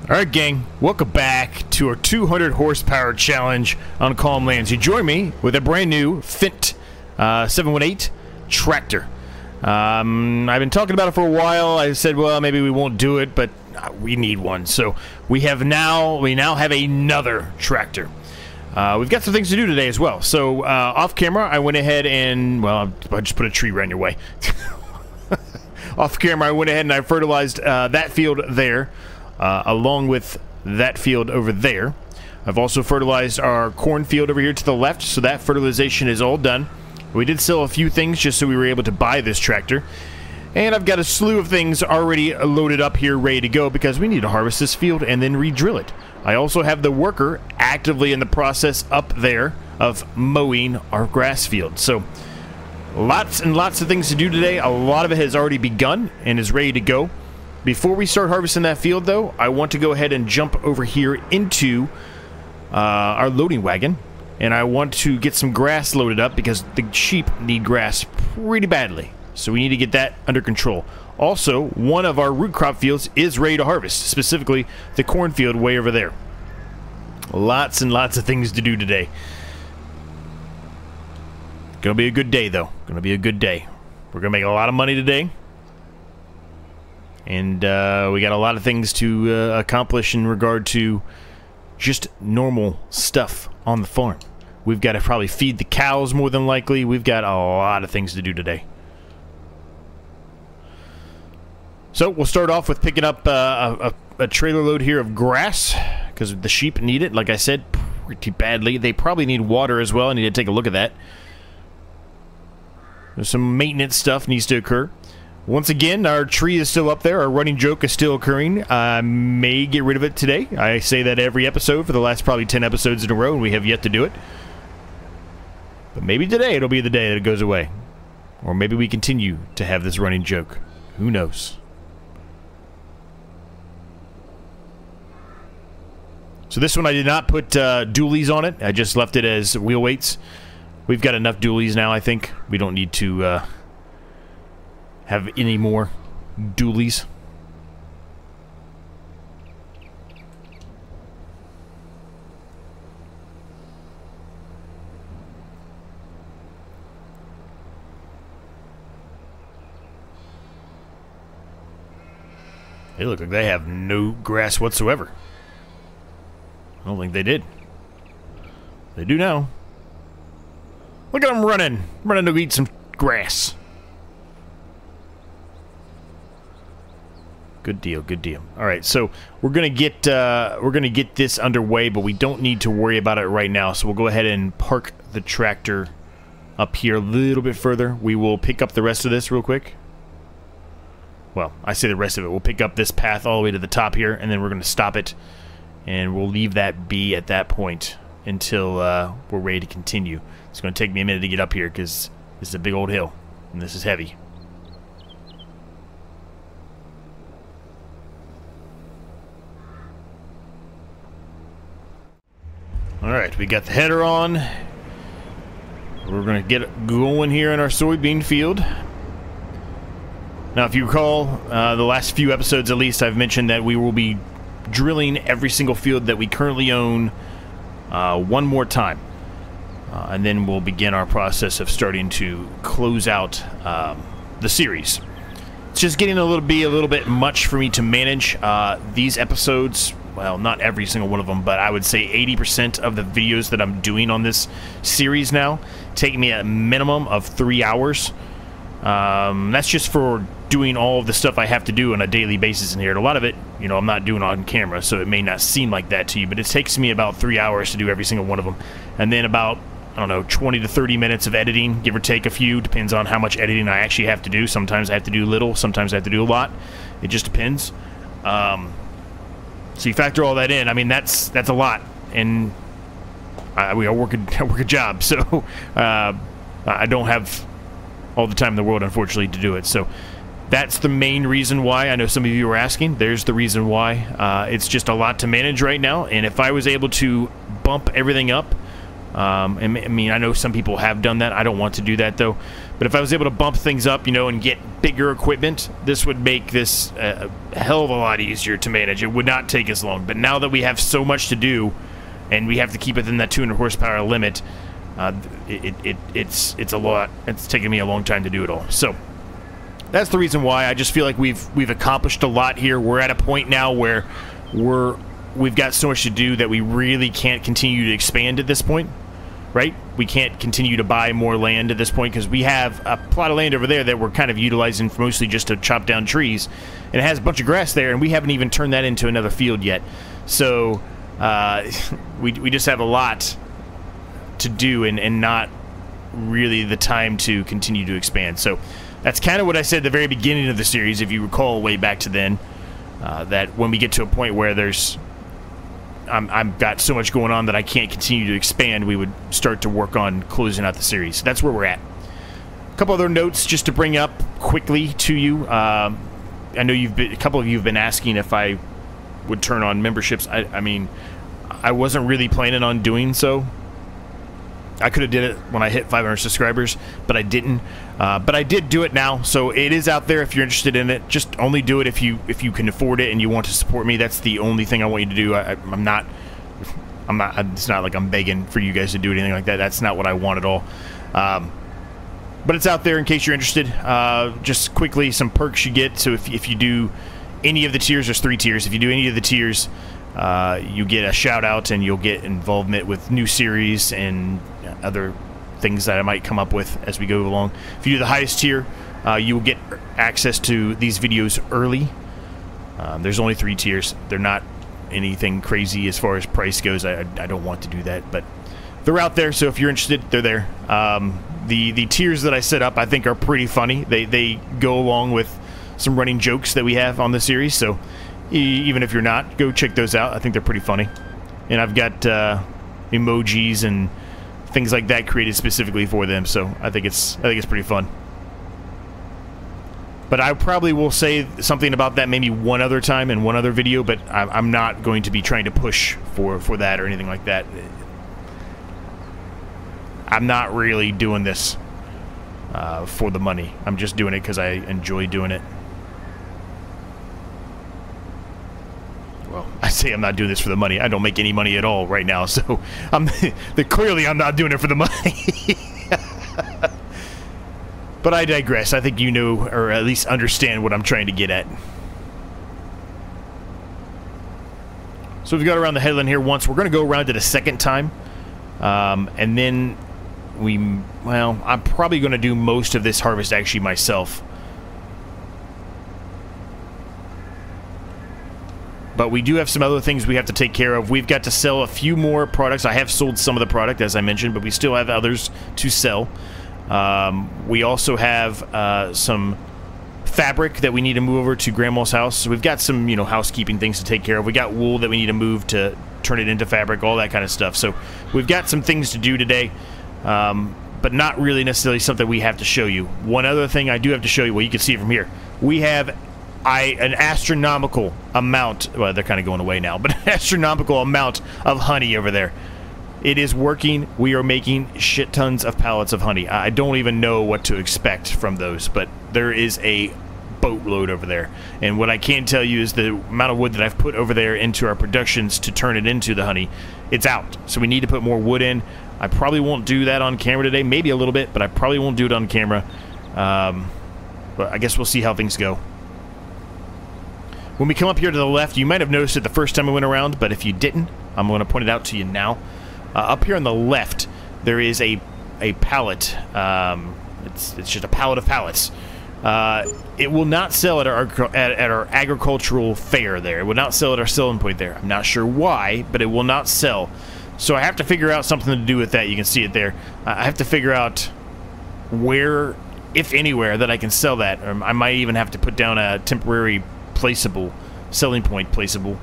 Alright gang, welcome back to our 200 horsepower challenge on CalmLands. You join me with a brand new Fint 718 tractor. I've been talking about it for a while. I said, well, maybe we won't do it, but we need one. So we now have another tractor. We've got some things to do today as well. So off camera, I went ahead and, well, I just put a tree right in your way. Off camera, I went ahead and I fertilized that field there. Along with that field over there. I've also fertilized our cornfield over here to the left, so that fertilization is all done. We did sell a few things just so we were able to buy this tractor. And I've got a slew of things already loaded up here, ready to go, because we need to harvest this field and then re-drill it. I also have the worker actively in the process up there of mowing our grass field. So, lots and lots of things to do today. A lot of it has already begun and is ready to go. Before we start harvesting that field, though, I want to go ahead and jump over here into our loading wagon, and I want to get some grass loaded up because the sheep need grass pretty badly. So we need to get that under control. Also, one of our root crop fields is ready to harvest, specifically the cornfield way over there. Lots and lots of things to do today. Gonna be a good day, though. Gonna be a good day. We're gonna make a lot of money today. And we got a lot of things to accomplish in regard to just normal stuff on the farm. We've got to probably feed the cows more than likely. We've got a lot of things to do today. So we'll start off with picking up a trailer load here of grass because the sheep need it, like I said, pretty badly. They probably need water as well. I need to take a look at that. There's some maintenance stuff needs to occur. Once again, our tree is still up there. Our running joke is still occurring. I may get rid of it today. I say that every episode for the last probably 10 episodes in a row, and we have yet to do it. But maybe today it'll be the day that it goes away. Or maybe we continue to have this running joke. Who knows? So this one I did not put dualies on it. I just left it as wheel weights. We've got enough dualies now, I think. We don't need to... have any more dualies. They look like they have no grass whatsoever. I don't think they did. They do now. Look at them running to eat some grass. Good deal, good deal. All right, so we're gonna get this underway, but we don't need to worry about it right now. So we'll go ahead and park the tractor up here a little bit further. We will pick up the rest of this real quick. Well, I say the rest of it. We'll pick up this path all the way to the top here, and then we're gonna stop it, and we'll leave that be at that point until we're ready to continue. It's gonna take me a minute to get up here because this is a big old hill, and this is heavy. Alright, we got the header on. We're going to get going here in our soybean field. Now, if you recall, the last few episodes at least, I've mentioned that we will be drilling every single field that we currently own one more time. And then we'll begin our process of starting to close out the series. It's just getting a little bit much for me to manage. These episodes... well, not every single one of them, but I would say 80% of the videos that I'm doing on this series now take me a minimum of 3 hours. That's just for doing all of the stuff I have to do on a daily basis in here. And a lot of it, you know, I'm not doing on camera, so it may not seem like that to you, but it takes me about 3 hours to do every single one of them. And then about, I don't know, 20 to 30 minutes of editing, give or take a few, depends on how much editing I actually have to do. Sometimes I have to do little, sometimes I have to do a lot. It just depends. So you factor all that in. I mean, that's a lot, and I work a job, so I don't have all the time in the world, unfortunately, to do it. So that's the main reason why. I know some of you are asking. There's the reason why. It's just a lot to manage right now, and if I was able to bump everything up, and I mean, I know some people have done that. I don't want to do that though, But if I was able to bump things up, you know, and get bigger equipment, this would make this a hell of a lot easier to manage. It would not take as long. But now that we have so much to do, and we have to keep within that 200 horsepower limit, it's a lot. It's taken me a long time to do it all. So that's the reason why I just feel like we've accomplished a lot here. We're at a point now where we've got so much to do that we really can't continue to expand at this point. Right? We can't continue to buy more land at this point because we have a plot of land over there that we're kind of utilizing for mostly just to chop down trees. And it has a bunch of grass there, and we haven't even turned that into another field yet. So we just have a lot to do and not really the time to continue to expand. So that's kind of what I said at the very beginning of the series, if you recall way back to then, that when we get to a point where I've got so much going on that I can't continue to expand, we would start to work on closing out the series. So that's where we're at. A couple other notes just to bring up quickly to you. I know a couple of you have been asking if I would turn on memberships. I mean, I wasn't really planning on doing so. I could have did it when I hit 500 subscribers, but I didn't. But I did do it now, so it is out there if you're interested in it. Just only do it if you can afford it and you want to support me. That's the only thing I want you to do. I'm not. It's not like I'm begging for you guys to do anything like that. That's not what I want at all. But it's out there in case you're interested. Just quickly, some perks you get. So if you do any of the tiers, there's 3 tiers. If you do any of the tiers, you get a shout out and you'll get involvement with new series and other things that I might come up with as we go along. If you do the highest tier, you will get access to these videos early. There's only 3 tiers. They're not anything crazy as far as price goes. I don't want to do that, but they're out there, so if you're interested, they're there. The tiers that I set up I think are pretty funny. They go along with some running jokes that we have on the series, so even if you're not, go check those out. I think they're pretty funny. And I've got emojis and things like that created specifically for them, so I think it's pretty fun. But I probably will say something about that maybe one other time in one other video, but I'm not going to be trying to push for that or anything like that. I'm not really doing this for the money. I'm just doing it because I enjoy doing it. Well, I say I'm not doing this for the money. I don't make any money at all right now, so clearly I'm not doing it for the money. But I digress. I think you know, or at least understand what I'm trying to get at. So we've got around the headland here once. We're going to go around it a second time. And then I'm probably going to do most of this harvest actually myself. But we do have some other things we have to take care of. We've got to sell a few more products. I have sold some of the product, as I mentioned, but we still have others to sell. We also have some fabric that we need to move over to Grandma's house. So we've got some, housekeeping things to take care of. We got wool that we need to move to turn it into fabric, all that kind of stuff. So we've got some things to do today, but not really necessarily something we have to show you. One other thing I do have to show you, well, you can see it from here. We have an astronomical amount, well, they're kind of going away now, but an astronomical amount of honey over there. It is working. We are making shit tons of pallets of honey. I don't even know what to expect from those, but there is a boatload over there. And what I can tell you is the amount of wood that I've put over there into our productions to turn it into the honey, it's out. So we need to put more wood in. I probably won't do that on camera today. Maybe a little bit, but I probably won't do it on camera. But I guess we'll see how things go. When we come up here to the left, you might have noticed it the first time we went around, but if you didn't, I'm going to point it out to you now. Up here on the left, there is a pallet. It's just a pallet of pallets. It will not sell at our agricultural fair there. It will not sell at our selling point there. I'm not sure why, but it will not sell. So I have to figure out something to do with that. You can see it there. I have to figure out where, if anywhere, that I can sell that. I might even have to put down a temporary selling point placeable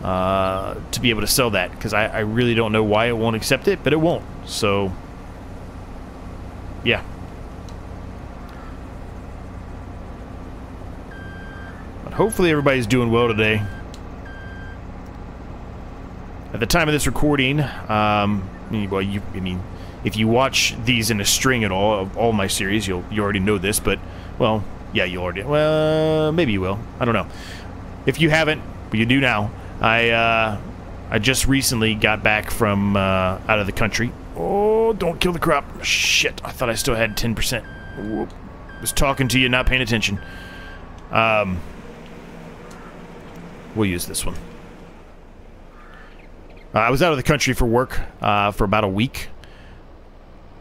to be able to sell that, because I really don't know why it won't accept it, but it won't. So yeah, but hopefully everybody's doing well today. At the time of this recording, well, if you watch these in a string at all my series, you already know this, but, well, yeah, you already, well, maybe you will. I don't know. If you haven't, but you do now, I just recently got back from out of the country. Oh, don't kill the crop. Shit, I thought I still had 10%. Whoop. Was talking to you, not paying attention. We'll use this one. I was out of the country for work for about a week,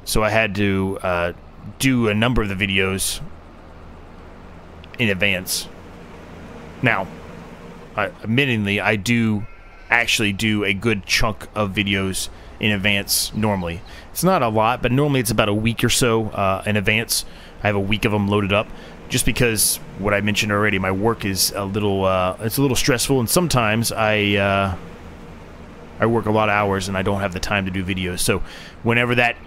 so I had to do a number of the videos in advance. Now, admittingly, I do actually do a good chunk of videos in advance normally. It's not a lot, but normally it's about a week or so in advance. I have a week of them loaded up, just because what I mentioned already, my work is a little it's a little stressful, and sometimes I work a lot of hours and I don't have the time to do videos. So whenever that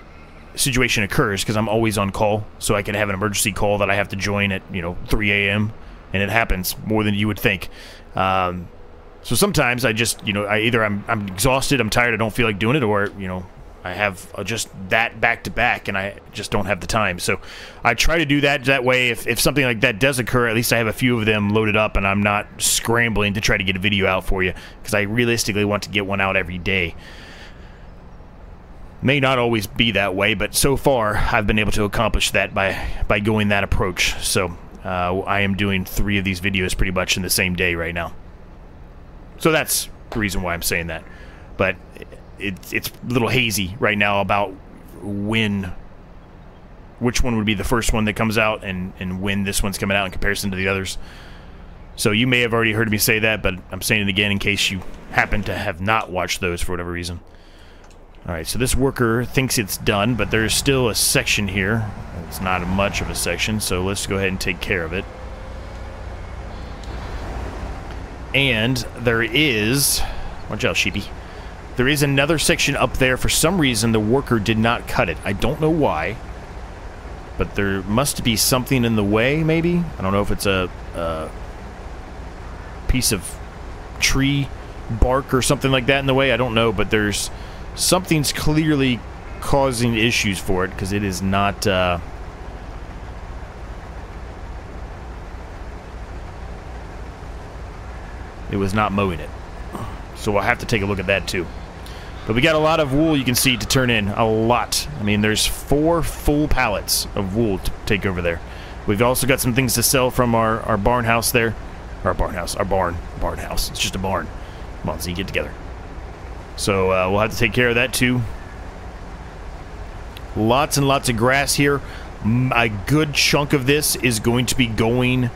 situation occurs, because I'm always on call, so I can have an emergency call that I have to join at 3 a.m. and it happens more than you would think. So sometimes I just, either I'm exhausted, I'm tired, I don't feel like doing it, or, I have just that back-to-back, and I just don't have the time. So I try to do that. That way, if something like that does occur, at least I have a few of them loaded up, and I'm not scrambling to try to get a video out for you, because I realistically want to get one out every day. May not always be that way, but so far, I've been able to accomplish that by going that approach. So I am doing 3 of these videos pretty much in the same day right now. So that's the reason why I'm saying that. But it's a little hazy right now about which one would be the first one that comes out and when this one's coming out in comparison to the others. So you may have already heard me say that, but I'm saying it again in case you happen to have not watched those for whatever reason. Alright, so this worker thinks it's done, but there's still a section here. It's not much of a section, so let's go ahead and take care of it. And there is... watch out, sheepy. There is another section up there. For some reason, the worker did not cut it. I don't know why. But there must be something in the way, maybe? I don't know if it's a piece of tree bark or something like that in the way. I don't know, but there's... something's clearly causing issues for it, because it is not... it was not mowing it. So we'll have to take a look at that too. But we got a lot of wool, you can see, to turn in. A lot. I mean, there's 4 full pallets of wool to take over there. We've also got some things to sell from our barn house there. Our barn house. Our barn house. It's just a barn. Come on, Z, get together. So we'll have to take care of that too. Lots and lots of grass here. A good chunk of this is going to be going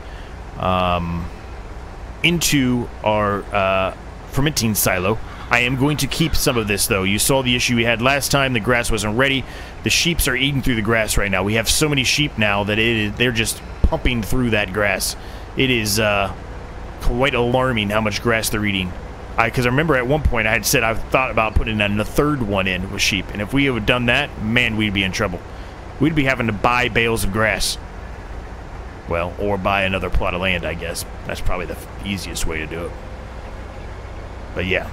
into our fermenting silo. I am going to keep some of this, though. You saw the issue we had last time. The grass wasn't ready. The sheeps are eating through the grass right now. We have so many sheep now that they're just pumping through that grass. It is quite alarming how much grass they're eating. Because I remember at one point I had said I thought about putting a 3rd one in with sheep. And if we had done that, man, we'd be in trouble. We'd be having to buy bales of grass. Well, or buy another plot of land, I guess. That's probably the easiest way to do it. But yeah.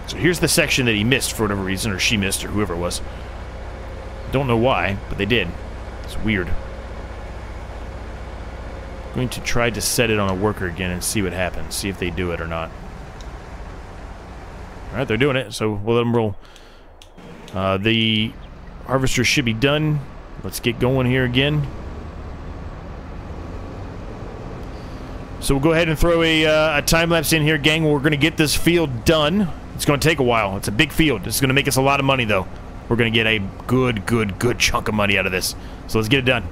So here's the section that he missed for whatever reason, or she missed, or whoever it was. Don't know why, but they did. It's weird. I'm going to try to set it on a worker again and see what happens. See if they do it or not. Alright, they're doing it, so we'll let them roll. The harvester should be done. Let's get going here again. So we'll go ahead and throw a time-lapse in here, gang. We're going to get this field done. It's going to take a while. It's a big field. It's going to make us a lot of money, though. We're going to get a good chunk of money out of this. So let's get it done.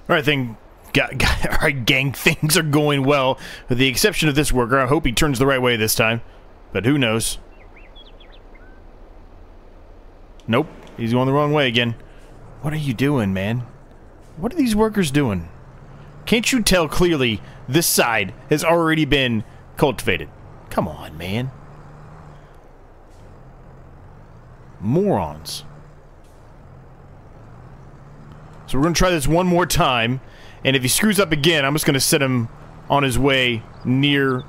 All right, gang, things are going well, with the exception of this worker. I hope he turns the right way this time, but who knows? Nope, he's going the wrong way again. What are you doing, man? What are these workers doing? Can't you tell clearly this side has already been cultivated? Come on, man. Morons. So we're going to try this one more time, and if he screws up again, I'm just going to set him on his way near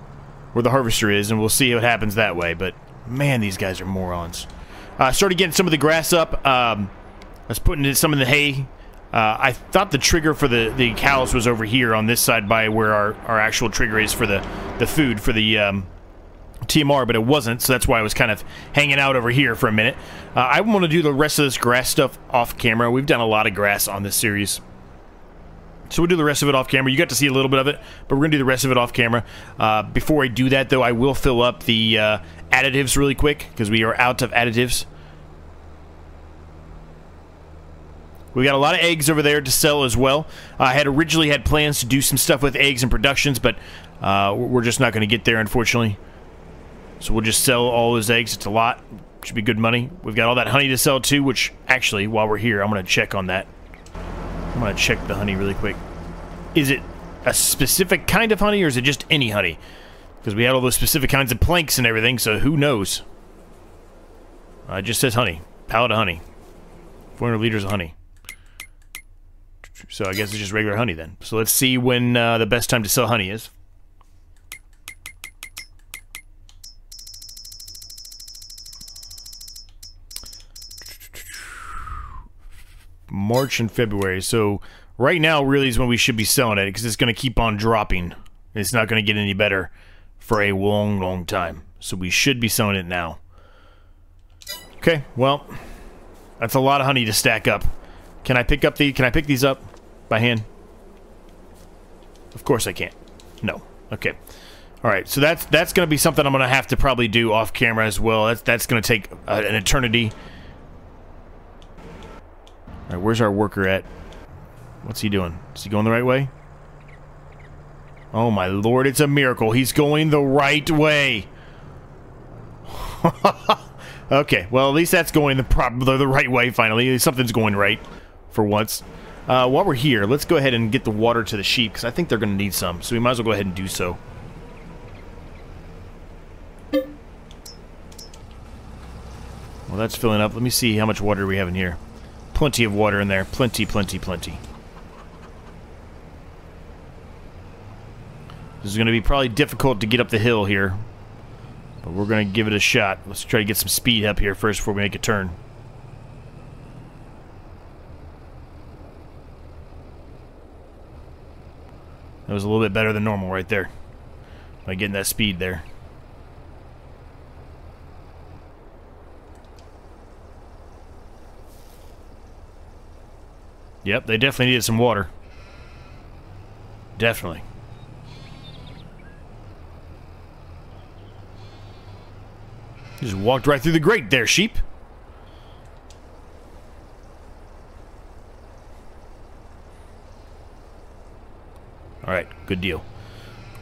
where the harvester is, and we'll see what happens that way. But, man, these guys are morons. Started getting some of the grass up. I was putting in some of the hay. I thought the trigger for the cows was over here on this side by where our actual trigger is for the food for the TMR, but it wasn't, so that's why I was kind of hanging out over here for a minute. I want to do the rest of this grass stuff off camera. We've done a lot of grass on this series, so we'll do the rest of it off camera. You got to see a little bit of it, but we're going to do the rest of it off camera. Before I do that, though, I will fill up the additives really quick, because we are out of additives. We got a lot of eggs over there to sell as well. I had originally had plans to do some stuff with eggs and productions, but we're just not going to get there, unfortunately. So we'll just sell all those eggs. It's a lot. Should be good money. We've got all that honey to sell too, which actually, while we're here, I'm going to check on that. I'm going to check the honey really quick. Is it a specific kind of honey, or is it just any honey? Because we had all those specific kinds of planks and everything, so who knows? It just says honey. Pallet of honey. 400 liters of honey. So I guess it's just regular honey then. So let's see when the best time to sell honey is. March and February. So right now really is when we should be selling it, because it's going to keep on dropping. It's not going to get any better for a long, long time. So we should be selling it now. Okay, well, that's a lot of honey to stack up. Can I pick these up by hand? Of course I can't. No. Okay. All right. So that's going to be something I'm going to have to probably do off camera as well. That's going to take an eternity. All right. Where's our worker at? What's he doing? Is he going the right way? Oh my lord! It's a miracle. He's going the right way. Okay. Well, at least that's going the right way. Finally, something's going right for once. While we're here, let's go ahead and get the water to the sheep, because I think they're going to need some, so we might as well go ahead and do so. Well, that's filling up. Let me see how much water we have in here. Plenty of water in there. Plenty, plenty, plenty. This is going to be probably difficult to get up the hill here, but we're going to give it a shot. Let's try to get some speed up here first before we make a turn. That was a little bit better than normal right there, by getting that speed there. Yep, they definitely needed some water. Definitely. Just walked right through the grate there, sheep. Alright, good deal.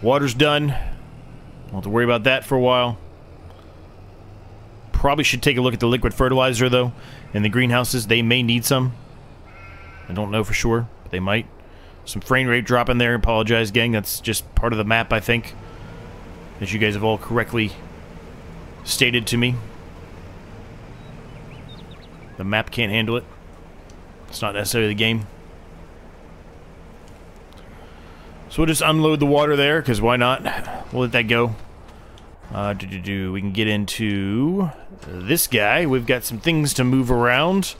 Water's done. Don't have to worry about that for a while. Probably should take a look at the liquid fertilizer, though, in the greenhouses. They may need some. I don't know for sure, but they might. Some frame rate drop in there. Apologize, gang. That's just part of the map, I think, as you guys have all correctly stated to me. The map can't handle it. It's not necessarily the game. So we'll just unload the water there, because why not? We'll let that go. We can get into this guy. We've got some things to move around.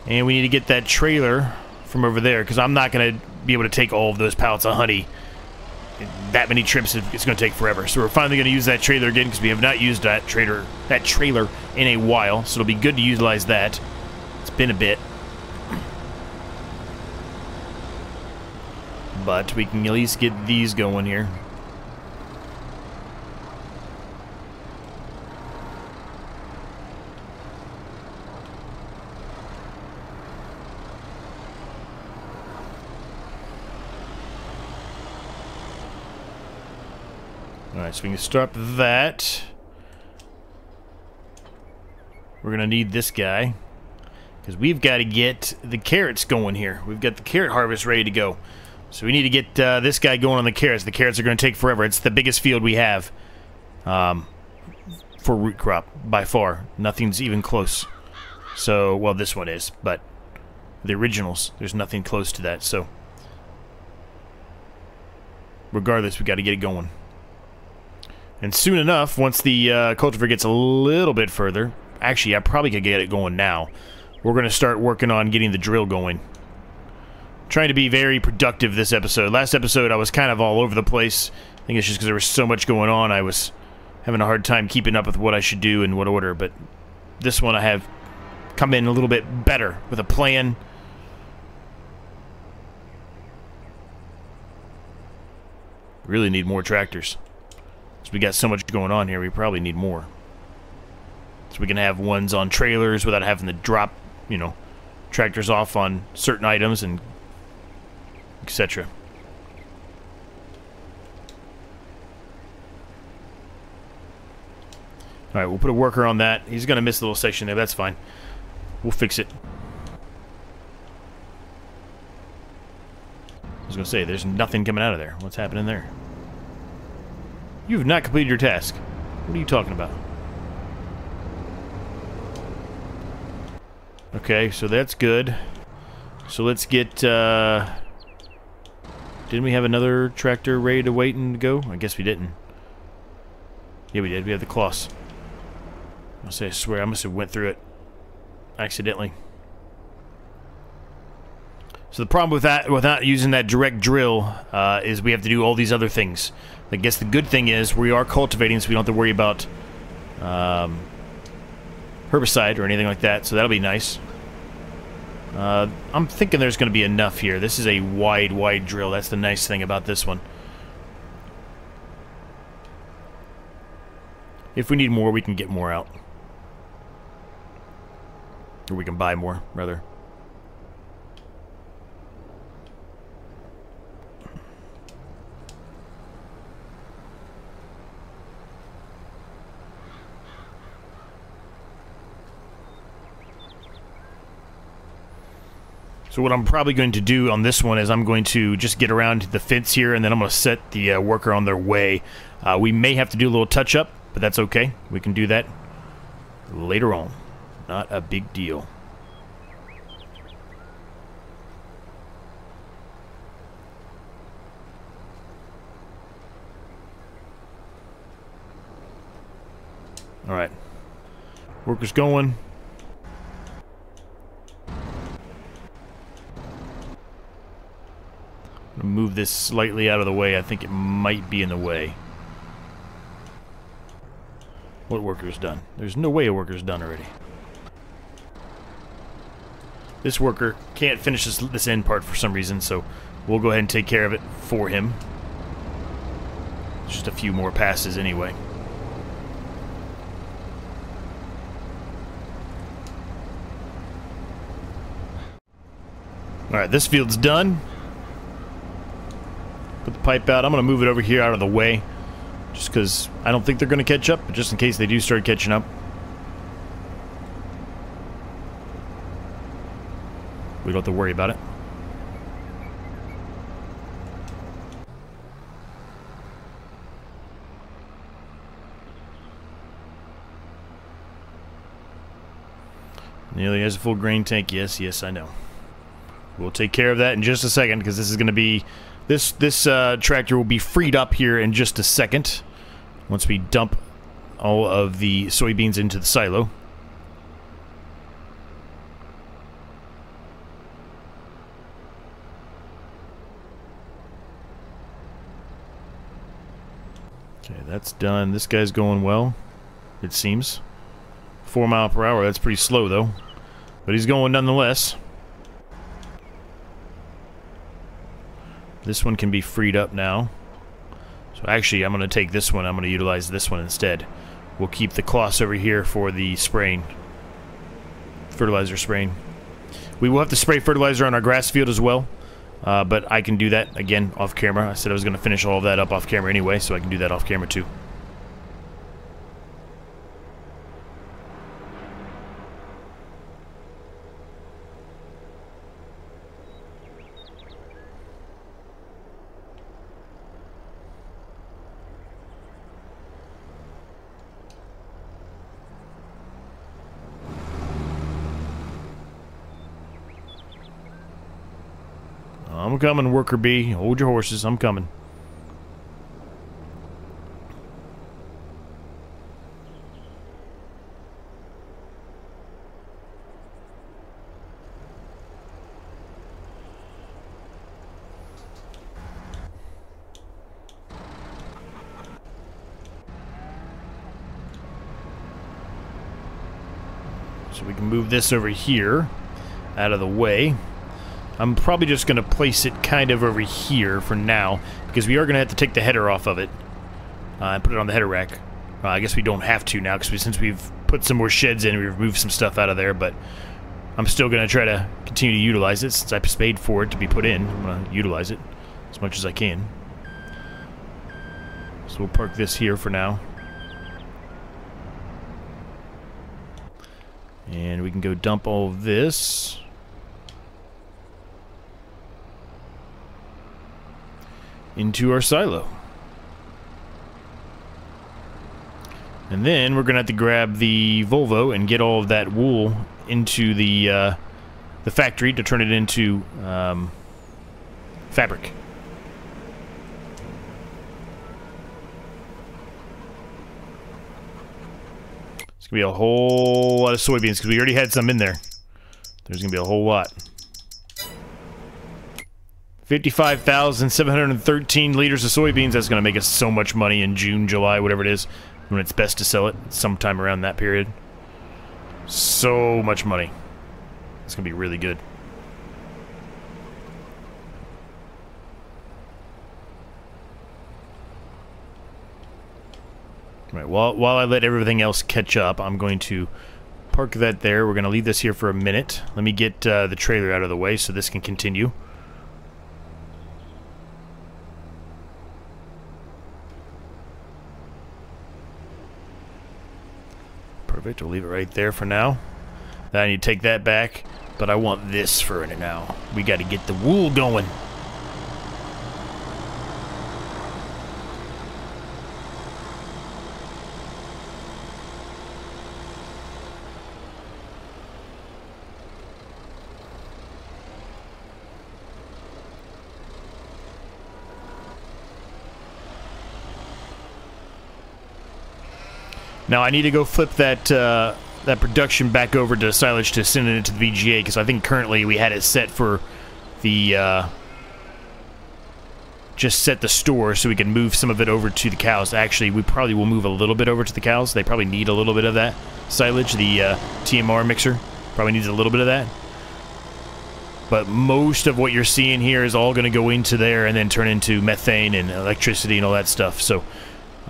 And we need to get that trailer from over there, because I'm not going to be able to take all of those pallets of honey. That many trips, it's going to take forever. So we're finally going to use that trailer again, because we have not used that trailer in a while. So it'll be good to utilize that. It's been a bit. But we can at least get these going here. Alright, so we can start that. We're going to need this guy. Because we've got to get the carrots going here. We've got the carrot harvest ready to go. So we need to get this guy going on the carrots. The carrots are going to take forever. It's the biggest field we have for root crop, by far. Nothing's even close. So, well, this one is, but the originals, there's nothing close to that. So, regardless, we got to get it going. And soon enough, once the cultivar gets a little bit further, actually, I probably could get it going now. We're going to start working on getting the drill going. Trying to be very productive this episode. Last episode, I was kind of all over the place. I think it's just because there was so much going on. I was having a hard time keeping up with what I should do in what order. But this one, I have come in a little bit better with a plan. Really need more tractors. Because we got so much going on here, we probably need more. So we can have ones on trailers without having to drop, you know, tractors off on certain items and etc. Alright, we'll put a worker on that. He's going to miss a little section there. That's fine. We'll fix it. I was going to say, there's nothing coming out of there. What's happening there? You have not completed your task. What are you talking about? Okay, so that's good. So let's get, didn't we have another tractor ready to wait and go? I guess we didn't. Yeah, we did. We had the cloths. I swear, I must have went through it accidentally. So the problem with that, without using that direct drill, is we have to do all these other things. I guess the good thing is we are cultivating, so we don't have to worry about herbicide or anything like that, so that'll be nice. I'm thinking there's going to be enough here. This is a wide drill. That's the nice thing about this one. If we need more, we can get more out. Or we can buy more, rather. So what I'm probably going to do on this one is I'm going to just get around the fence here, and then I'm going to set the worker on their way. We may have to do a little touch-up, but that's okay. We can do that later on. Not a big deal. Alright. Worker's going. Move this slightly out of the way. I think it might be in the way. What worker's done? There's no way a worker's done already. This worker can't finish this end part for some reason, so we'll go ahead and take care of it for him. Just a few more passes anyway. Alright, this field's done. Put the pipe out. I'm going to move it over here out of the way. Just because I don't think they're going to catch up, but just in case they do start catching up. We don't have to worry about it. Nearly has a full grain tank. Yes, yes, I know. We'll take care of that in just a second, because this is going to be... This tractor will be freed up here in just a second once we dump all of the soybeans into the silo. Okay, that's done. This guy's going well, it seems. 4 miles per hour, that's pretty slow though. But he's going nonetheless. This one can be freed up now. So actually, I'm going to take this one. I'm going to utilize this one instead. We'll keep the cloths over here for the spraying. Fertilizer spraying. We will have to spray fertilizer on our grass field as well. But I can do that, again, off camera. I said I was going to finish all of that up off camera anyway, so I can do that off camera too. I'm coming, worker bee. Hold your horses. I'm coming. So we can move this over here, out of the way. I'm probably just going to place it kind of over here for now, because we are going to have to take the header off of it and put it on the header rack. I guess we don't have to now, because since we've put some more sheds in, we've moved some stuff out of there, but I'm still going to try to continue to utilize it, since I paid for it to be put in. I'm going to utilize it as much as I can. So we'll park this here for now. And we can go dump all of this into our silo. And then we're gonna have to grab the Volvo and get all of that wool into the factory to turn it into fabric. It's gonna be a whole lot of soybeans because we already had some in there. There's gonna be a whole lot. 55,713 liters of soybeans. That's going to make us so much money in June, July, whatever it is, when it's best to sell it, sometime around that period. So much money. It's going to be really good. All right, while I let everything else catch up, I'm going to park that there. We're going to leave this here for a minute. Let me get the trailer out of the way so this can continue. Perfect, we'll leave it right there for now. Then I need to take that back, but I want this for it now. We got to get the wool going. Now I need to go flip that that production back over to silage to send it to the VGA, because I think currently we had it set for the just set the store so we can move some of it over to the cows. Actually, we probably will move a little bit over to the cows. They probably need a little bit of that silage. The TMR mixer probably needs a little bit of that. But most of what you're seeing here is all going to go into there and then turn into methane and electricity and all that stuff. So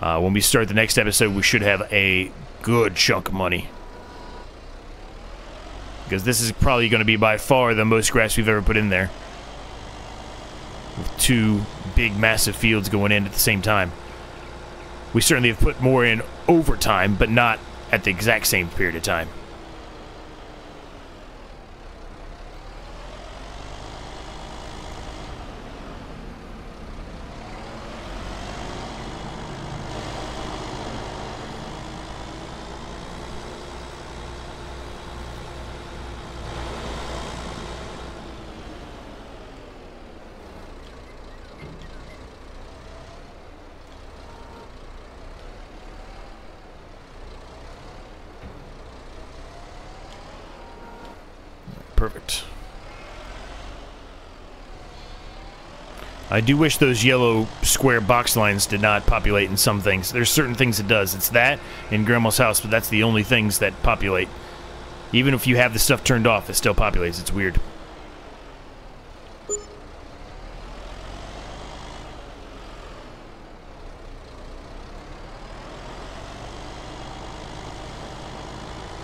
when we start the next episode, we should have a good chunk of money. Because this is probably going to be by far the most grass we've ever put in there. With two big, massive fields going in at the same time. We certainly have put more in over time, but not at the exact same period of time. Perfect. I do wish those yellow square box lines did not populate in some things. There's certain things it does. It's that in Grandma's house, but that's the only things that populate. Even if you have the stuff turned off, it still populates. It's weird.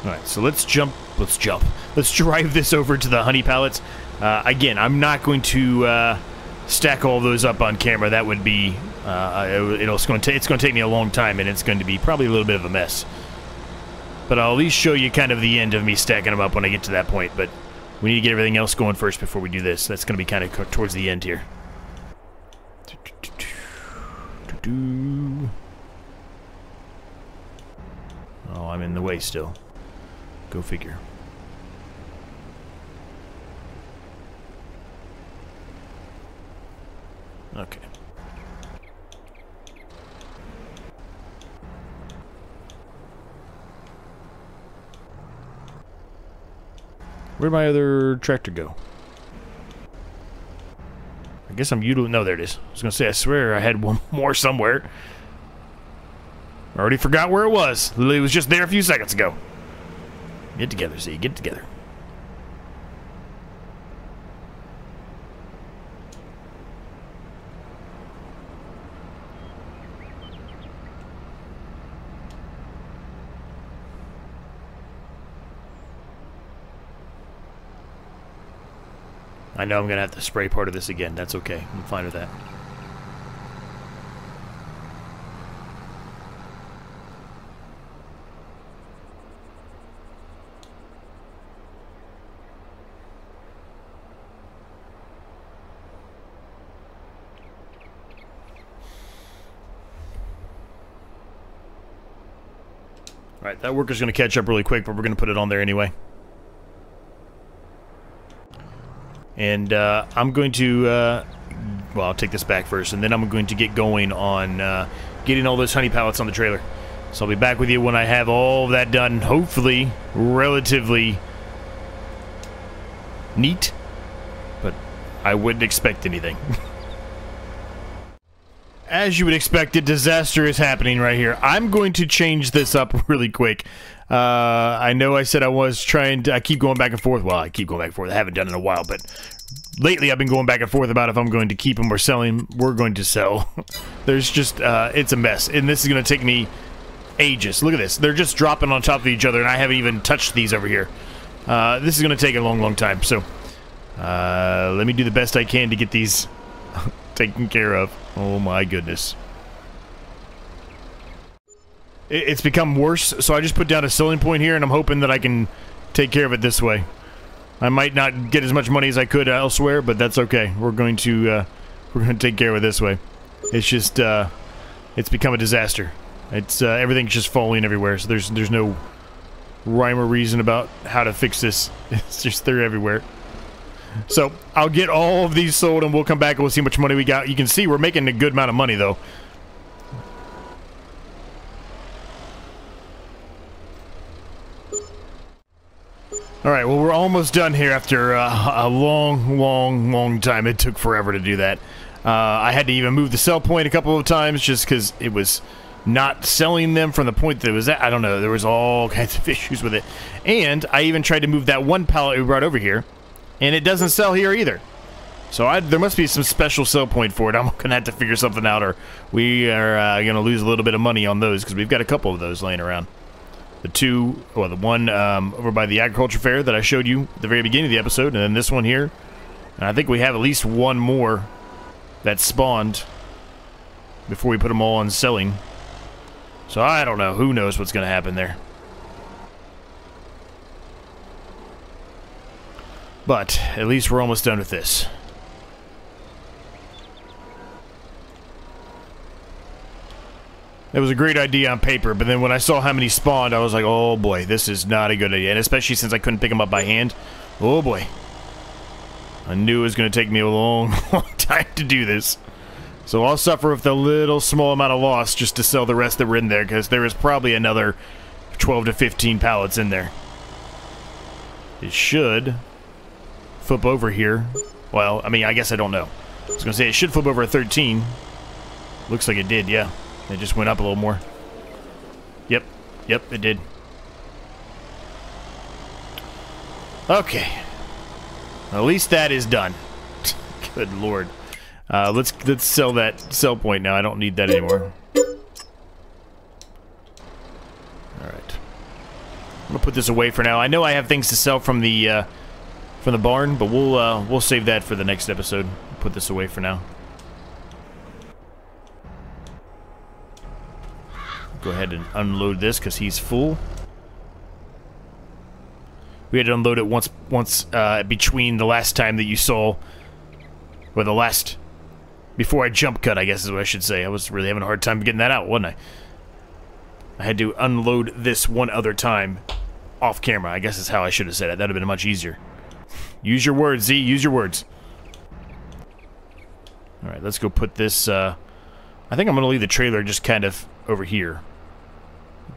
Alright, so let's drive this over to the honey pallets. Again, I'm not going to stack all those up on camera. That would be it's going to take me a long time, and it's going to be probably a little bit of a mess. But I'll at least show you kind of the end of me stacking them up when I get to that point. But we need to get everything else going first before we do this. That's going to be kind of towards the end here. Oh, I'm in the way still. Go figure. Okay. Where'd my other tractor go? I guess I'm utilizing... No, there it is. I was going to say, I swear I had one more somewhere. I already forgot where it was. It was just there a few seconds ago. Get together, Z. Get together. I know I'm going to have to spray part of this again. That's okay. I'm fine with that. Alright, that worker's going to catch up really quick, but we're going to put it on there anyway. And I'm going to, well, I'll take this back first, and then I'm going to get going on getting all those honey pallets on the trailer. So I'll be back with you when I have all of that done, hopefully relatively neat, but I wouldn't expect anything. As you would expect, a disaster is happening right here. I'm going to change this up really quick. I know I said I was trying to... I keep going back and forth. Well, I keep going back and forth. I haven't done it in a while, but lately I've been going back and forth about if I'm going to keep them or sell them. We're going to sell. There's just... it's a mess, and this is going to take me ages. Look at this. They're just dropping on top of each other, and I haven't even touched these over here. This is going to take a long, long time, so... let me do the best I can to get these taken care of. Oh my goodness. It's become worse, so I just put down a selling point here, and I'm hoping that I can take care of it this way. I might not get as much money as I could elsewhere, but that's okay. We're going to take care of it this way. It's just it's become a disaster. It's everything's just falling everywhere, so there's no rhyme or reason about how to fix this. It's just they're everywhere. So I'll get all of these sold, and we'll come back and we'll see how much money we got. You can see we're making a good amount of money, though. Alright, well, we're almost done here after a long time. It took forever to do that. I had to even move the sell point a couple of times just because it was not selling them from the point that it was at. I don't know. There was all kinds of issues with it. And I even tried to move that one pallet we brought over here, and it doesn't sell here either. So there must be some special sell point for it. I'm going to have to figure something out, or we are going to lose a little bit of money on those because we've got a couple of those laying around. The one over by the agriculture fair that I showed you at the very beginning of the episode, and then this one here. And I think we have at least one more that spawned before we put them all on selling. So I don't know. Who knows what's going to happen there. But at least we're almost done with this. It was a great idea on paper, but then when I saw how many spawned, I was like, oh boy, this is not a good idea. And especially since I couldn't pick them up by hand. Oh boy. I knew it was going to take me a long, long time to do this. So I'll suffer with a little small amount of loss just to sell the rest that were in there, because there is probably another 12 to 15 pallets in there. It should flip over here. Well, I mean, I guess I don't know. I was going to say it should flip over at 13. Looks like it did, yeah. It just went up a little more. Yep, it did. Okay. At least that is done. Good lord. Let's sell that sell point now. I don't need that anymore. Alright. I'm gonna put this away for now. I know I have things to sell from the barn, but we'll save that for the next episode. Put this away for now. Go ahead and unload this because he's full. We had to unload it once between the last time that you saw, or the last, before I jump cut, I guess is what I should say. I was really having a hard time getting that out, wasn't I? I had to unload this one other time off camera. I guess is how I should have said it. That would have been much easier. Use your words, Z. Use your words. Alright, let's go put this, I think I'm going to leave the trailer just kind of over here.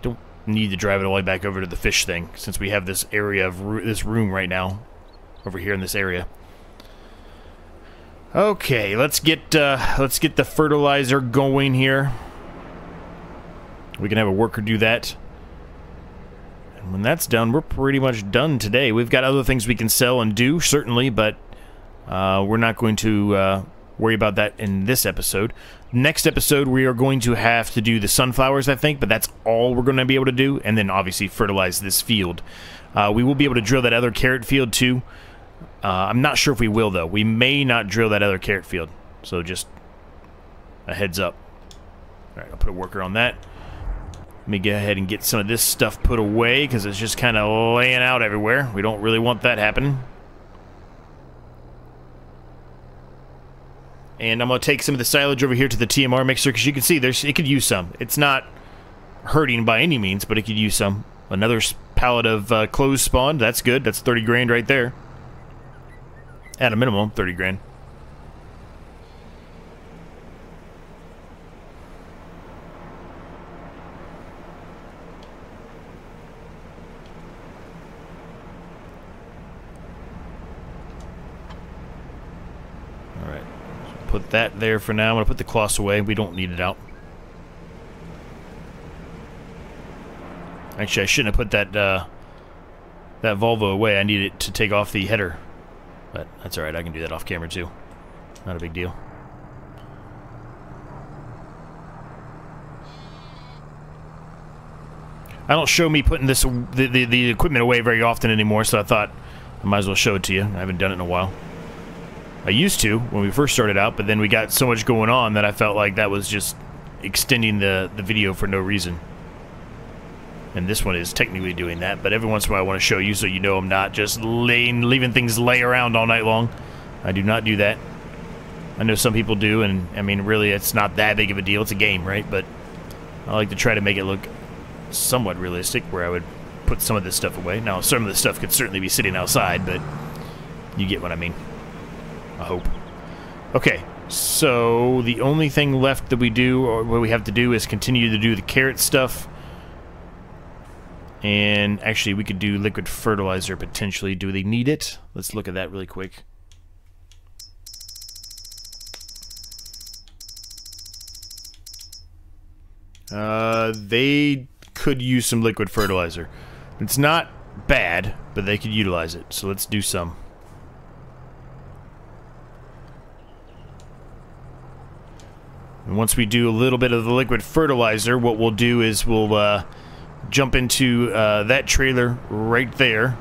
Don't need to drive it all the way back over to the fish thing, since we have this area of this room right now over here in this area. Okay, let's get the fertilizer going here. We can have a worker do that. And when that's done, we're pretty much done today. We've got other things we can sell and do, certainly, but we're not going to worry about that in this episode. Next episode, we are going to have to do the sunflowers, I think, but that's all we're going to be able to do, and then obviously fertilize this field. We will be able to drill that other carrot field too. I'm not sure if we will, though. We may not drill that other carrot field, so just a heads up. All right, I'll put a worker on that. Let me go ahead and get some of this stuff put away, because it's just kind of laying out everywhere. We don't really want that happening. And I'm going to take some of the silage over here to the TMR mixer, because you can see it could use some. It's not hurting by any means, but it could use some. Another pallet of clothes spawned. That's good. That's 30 grand right there. At a minimum, 30 grand. Alright. Put that there for now. I'm going to put the cloths away. We don't need it out. Actually, I shouldn't have put that that Volvo away. I need it to take off the header. But that's alright. I can do that off camera too. Not a big deal. I don't show me putting this the equipment away very often anymore, so I thought I might as well show it to you. I haven't done it in a while. I used to when we first started out, but then we got so much going on that I felt like that was just extending the video for no reason. And this one is technically doing that, but every once in a while I want to show you so you know I'm not just leaving things lay around all night long. I do not do that. I know some people do, and I mean, really, it's not that big of a deal. It's a game, right? But I like to try to make it look somewhat realistic, where I would put some of this stuff away. Now, some of this stuff could certainly be sitting outside, but you get what I mean. I hope. Okay, so the only thing left that we do, or what we have to do, is continue to do the carrot stuff. And actually, we could do liquid fertilizer potentially. Do they need it? Let's look at that really quick. They could use some liquid fertilizer. It's not bad, but they could utilize it. So let's do some. And once we do a little bit of the liquid fertilizer, what we'll do is we'll jump into that trailer right there,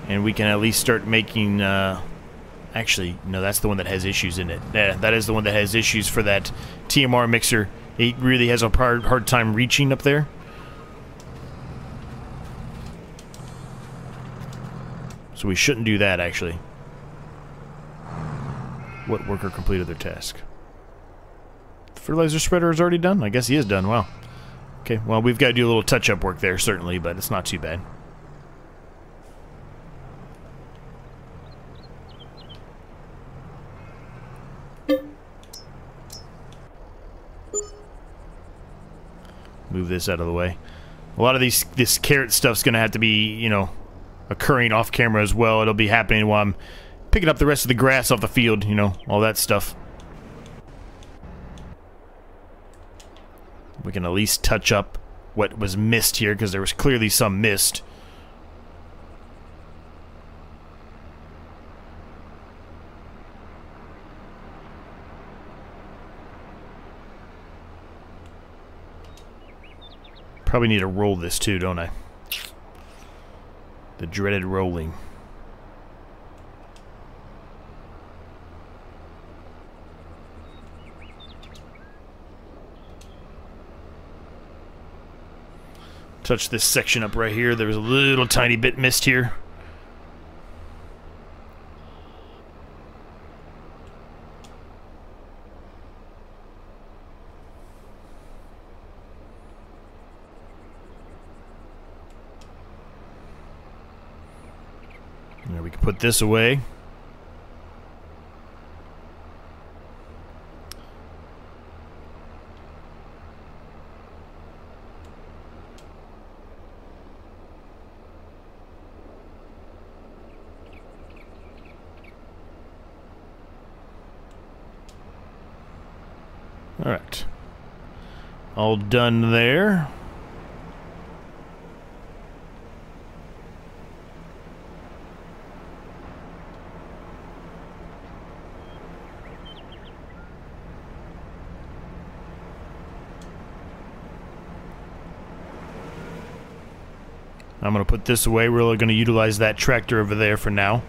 and we can at least start making actually, no, that's the one that has issues in it. Yeah, that is the one that has issues for that TMR mixer. It really has a hard time reaching up there. So we shouldn't do that, actually. What worker completed their task? The fertilizer spreader is already done? I guess he is done. Wow. Okay, well, we've got to do a little touch-up work there, certainly, but it's not too bad. Move this out of the way. A lot of this carrot stuff's going to have to be, you know, occurring off camera as well. It'll be happening while I'm picking up the rest of the grass off the field, you know, all that stuff. We can at least touch up what was missed here, because there was clearly some missed. Probably need to roll this too, don't I? The dreaded rolling. Touch this section up right here. There was a little tiny bit missed here. Now we can put this away. All right. All done there. I'm going to put this away. We're really going to utilize that tractor over there for now.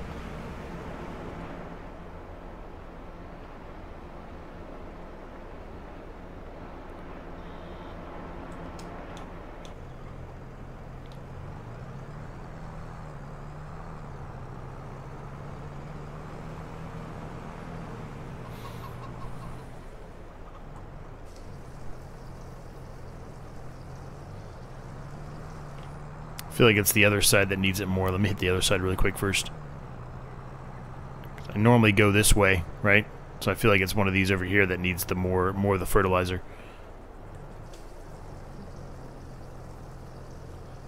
I feel like it's the other side that needs it more. Let me hit the other side really quick first. I normally go this way, right? So I feel like it's one of these over here that needs the more of the fertilizer.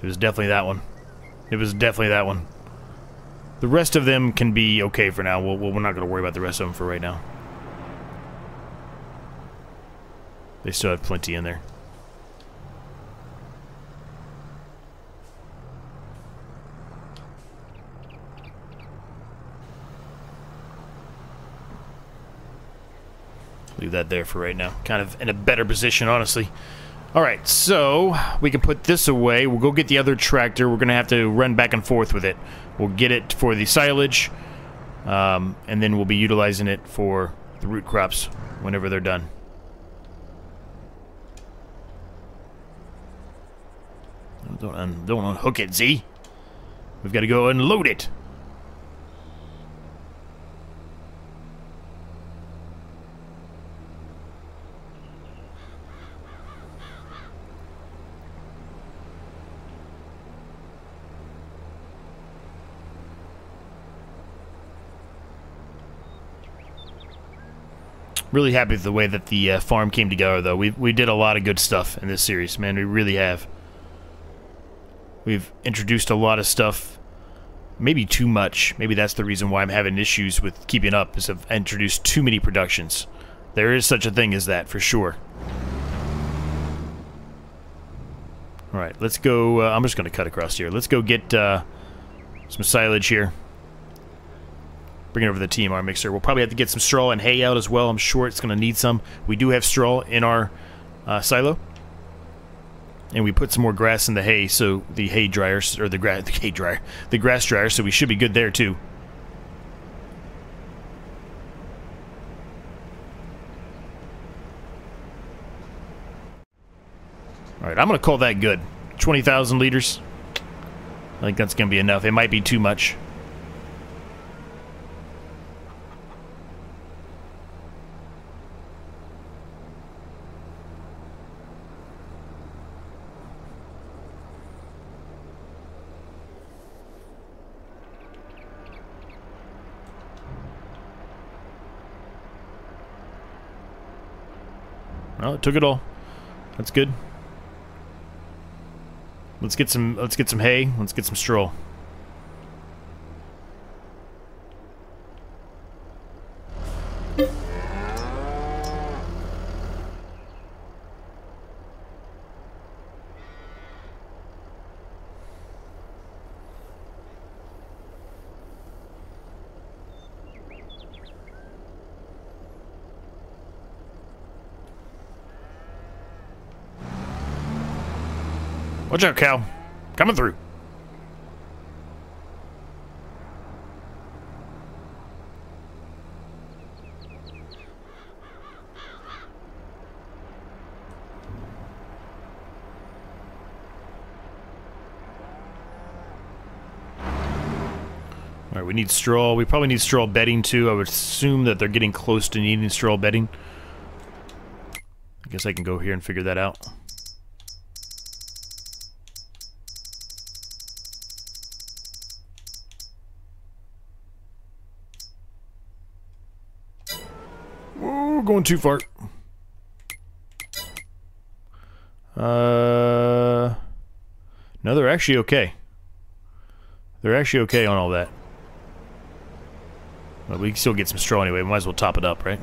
It was definitely that one. It was definitely that one. The rest of them can be okay for now. We're not going to worry about the rest of them for right now. They still have plenty in there. Leave that there for right now. Kind of in a better position, honestly. Alright, so we can put this away. We'll go get the other tractor. We're going to have to run back and forth with it. We'll get it for the silage, and then we'll be utilizing it for the root crops whenever they're done. Don't unhook it, Z. We've got to go unload it. Really happy with the way that the farm came together, though. We did a lot of good stuff in this series, man. We really have. We've introduced a lot of stuff. Maybe too much. Maybe that's the reason why I'm having issues with keeping up, is I've introduced too many productions. There is such a thing as that, for sure. Alright, let's go. I'm just going to cut across here. Let's go get some silage here. Bring it over the TMR mixer. We'll probably have to get some straw and hay out as well. I'm sure it's going to need some. We do have straw in our silo. And we put some more grass in the hay, so the hay dryer, or the grass dryer, so we should be good there too. Alright, I'm going to call that good. 20,000 liters. I think that's going to be enough. It might be too much. Well, it took it all. That's good. Let's get some hay. Let's get some straw. Watch out, Cal. Coming through. Alright, we need straw. We probably need straw bedding too. I would assume that they're getting close to needing straw bedding. I guess I can go here and figure that out. Whoa, going too far. No, they're actually okay. They're actually okay on all that. Well, we can still get some straw anyway. We might as well top it up, right?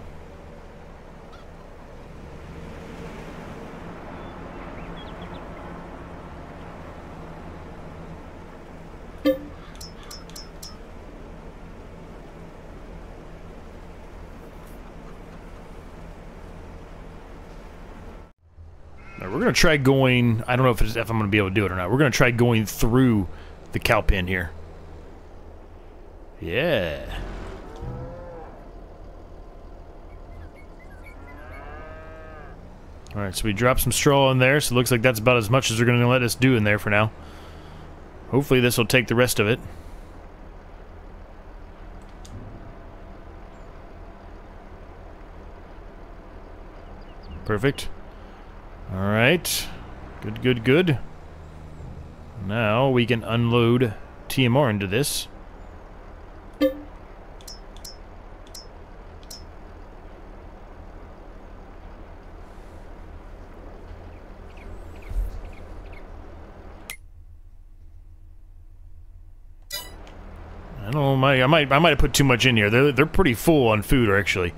We're going to try going... I don't know if I'm going to be able to do it or not. We're going to try going through the cow pen here. Yeah. Alright, so we dropped some straw in there, so it looks like that's about as much as they're going to let us do in there for now. Hopefully this will take the rest of it. Perfect. Alright. Good, good, good. Now we can unload TMR into this. I don't know, I might have put too much in here. They're pretty full on food, actually,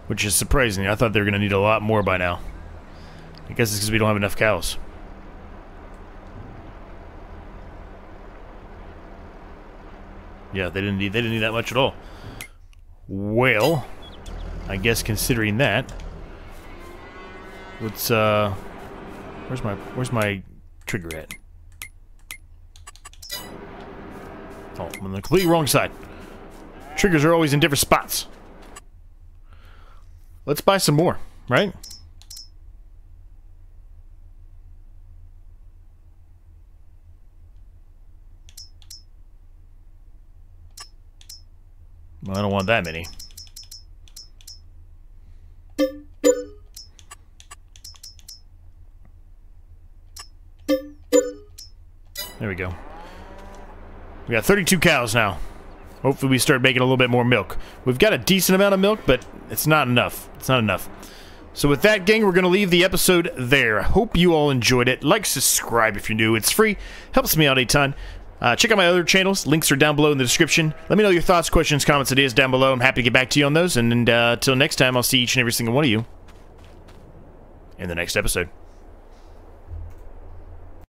which is surprising. I thought they were going to need a lot more by now. I guess it's because we don't have enough cows. Yeah, they didn't need that much at all. Well, I guess considering that, let's where's my trigger at? Oh, I'm on the completely wrong side. Triggers are always in different spots. Let's buy some more, right? Well, I don't want that many. There we go. We got 32 cows now. Hopefully we start making a little bit more milk. We've got a decent amount of milk, but it's not enough. It's not enough. So with that, gang, we're going to leave the episode there. I hope you all enjoyed it. Like, subscribe if you're new. It's free. Helps me out a ton. Check out my other channels. Links are down below in the description. Let me know your thoughts, questions, comments, ideas down below. I'm happy to get back to you on those. And until next time, I'll see each and every single one of you in the next episode.